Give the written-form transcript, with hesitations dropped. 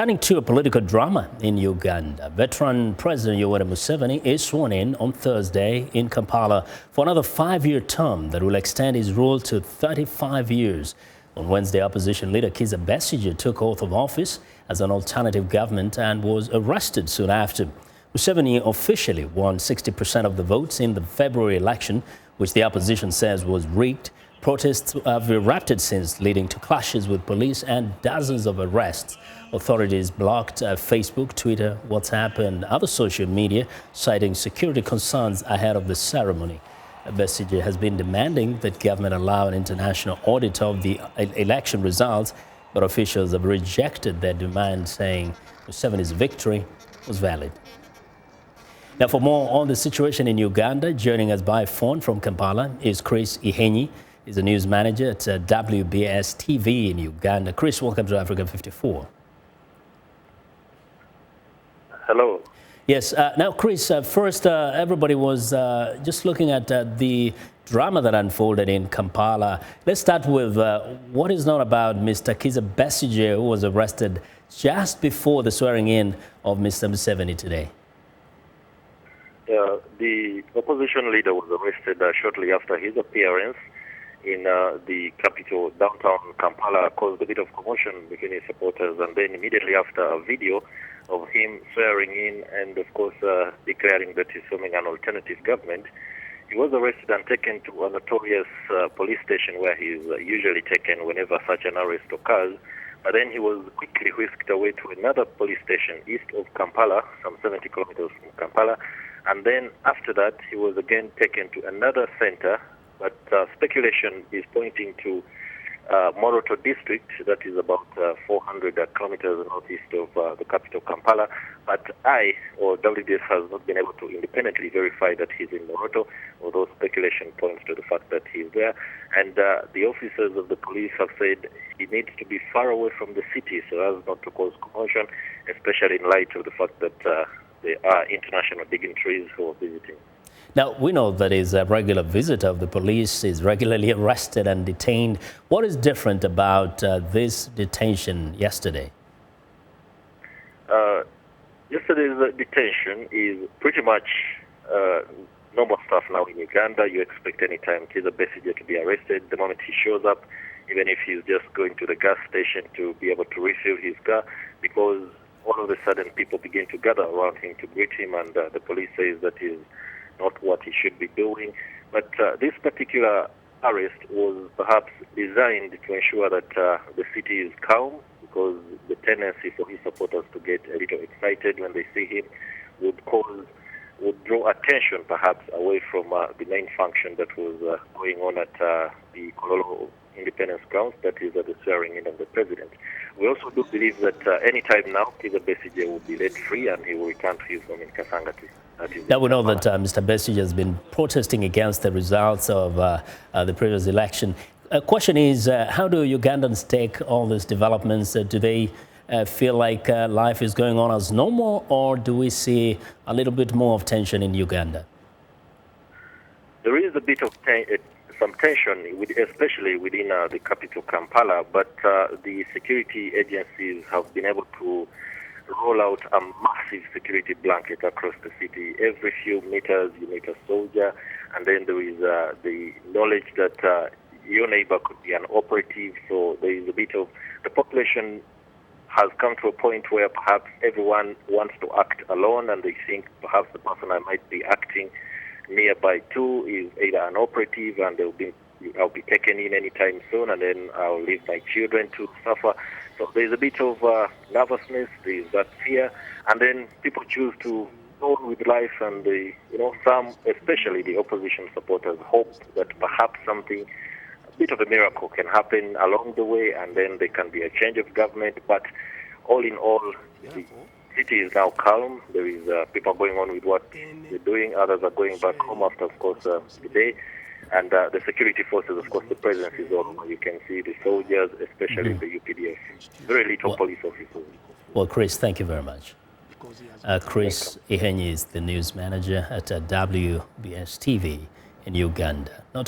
Turning to a political drama in Uganda, veteran President Yoweri Museveni is sworn in on Thursday in Kampala for another 5-year term that will extend his rule to 35 years. On Wednesday, opposition leader Kizza Besigye took oath of office as an alternative government and was arrested soon after. Museveni officially won 60% of the votes in the February election, which the opposition says was rigged. Protests have erupted since, leading to clashes with police and dozens of arrests. Authorities blocked Facebook, Twitter, WhatsApp and other social media, citing security concerns ahead of the ceremony. Besigye has been demanding that government allow an international audit of the election results, but officials have rejected their demand, saying Museveni's victory was valid. Now, for more on the situation in Uganda, joining us by phone from Kampala is Chris Higenyi. He's a news manager at WBS TV in Uganda. Chris, welcome to Africa 54. Hello. Yes. Now, Chris, first, everybody was just looking at the drama that unfolded in Kampala. Let's start with what is known about Mr. Kizza Besigye, who was arrested just before the swearing in of Mr. Museveni today. The opposition leader was arrested shortly after his appearance in the capital, downtown Kampala, caused a bit of commotion between his supporters, and then immediately after, a video of him swearing in and, of course, declaring that he's forming an alternative government. He was arrested and taken to a notorious police station where he is usually taken whenever such an arrest occurs. But then he was quickly whisked away to another police station east of Kampala, some 70 kilometers from Kampala. And then after that, he was again taken to another center. But speculation is pointing to Moroto district, that is about 400 kilometers northeast of the capital, Kampala. But WBS has not been able to independently verify that he's in Moroto, although speculation points to the fact that he's there. And the officers of the police have said he needs to be far away from the city so as not to cause commotion, especially in light of the fact that there are international dignitaries who are visiting. Now, we know that he's a regular visitor of the police, is regularly arrested and detained. What is different about this detention yesterday? Yesterday's detention is pretty much normal stuff now in Uganda. You expect any time Kizza Besigye to be arrested the moment he shows up, even if he's just going to the gas station to be able to refill his car, because all of a sudden people begin to gather around him to greet him, and the police says that he's not what he should be doing. But this particular arrest was perhaps designed to ensure that the city is calm, because the tendency for his supporters to get a little excited when they see him would draw attention perhaps away from the main function that was going on at the Kololo Independence Grounds, that is the swearing in of the president. We also do believe that any time now, Kizza Besigye will be let free and he will return to his home in Kasangati. Now, we know that Mr. Besigye has been protesting against the results of the previous election. The question is, how do Ugandans take all these developments? Do they feel like life is going on as normal, or do we see a little bit more of tension in Uganda? There is a bit of some tension, especially within the capital, Kampala, but the security agencies have been able to roll out a massive security blanket across the city. Every few meters you meet a soldier, and then there is the knowledge that your neighbor could be an operative, so there is a bit of, the population has come to a point where perhaps everyone wants to act alone, and they think perhaps the person I might be acting nearby to is either an operative, and I'll be taken in anytime soon, and then I'll leave my children to suffer. So there's a bit of nervousness, there's that fear, and then people choose to go on with life, and some, especially the opposition supporters, hope that perhaps something, a bit of a miracle can happen along the way, and then there can be a change of government. But all in all, the city is now calm. There is people going on with what they're doing. Others are going back home after, of course, the day. And the security forces, of course, the presence is all over. You can see the soldiers, especially the UPDF. Very little police officers. Well, Chris, thank you very much. Chris Higenyi is the news manager at WBS TV in Uganda. Not